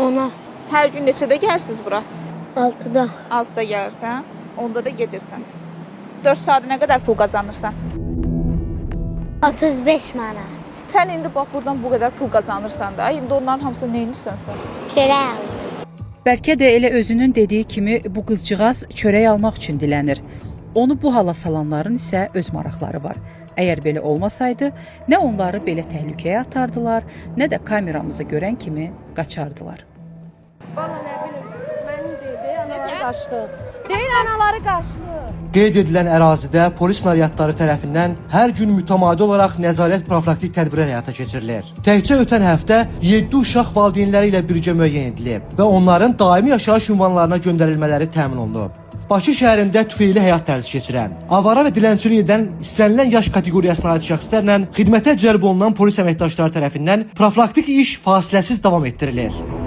10-a. Hər gün neçədə gəlirsiniz bura? 6-da. 6-da gəlirsən, 10-da da gedirsən. 4 saat nə qədər pul qazanırsan? 35 manat. Sən indi bax buradan bu qədər pul qazanırsan da, indi onların hamısını nə edirsən? Çörək aldım. Bəlkə də elə özünün dediyi kimi bu qızcığaz çörək almaq üçün dilənir. Onu bu hala salanların isə öz maraqları var. Əgər belə olmasaydı, nə onları belə təhlükəyə atardılar, nə də kameramızı görən kimi qaçardılar. Valla nə bilim, mənim deyil, anaları qaçdı. Deyil, anaları qaçdı. Qeyd edilən ərazidə polis naryadları tərəfindən hər gün mütəmadi olaraq nəzarət profilaktik tədbirlər həyata keçirilir. Təkcə ötən həftə 7 uşaq valideynləri ilə birgə müəyyən edilib və onların daimi yaşayış ünvanlarına göndərilmələri təmin olunub. Bakı şəhərində tüfeyli həyat tərzi keçirən, avara və dilənçilik edən istənilən yaş kateqoriyasına aid şəxslərlə xidmətə cəlb olunan polis əməkdaşları tərəfindən profilaktik iş fasiləsiz davam etdirilir.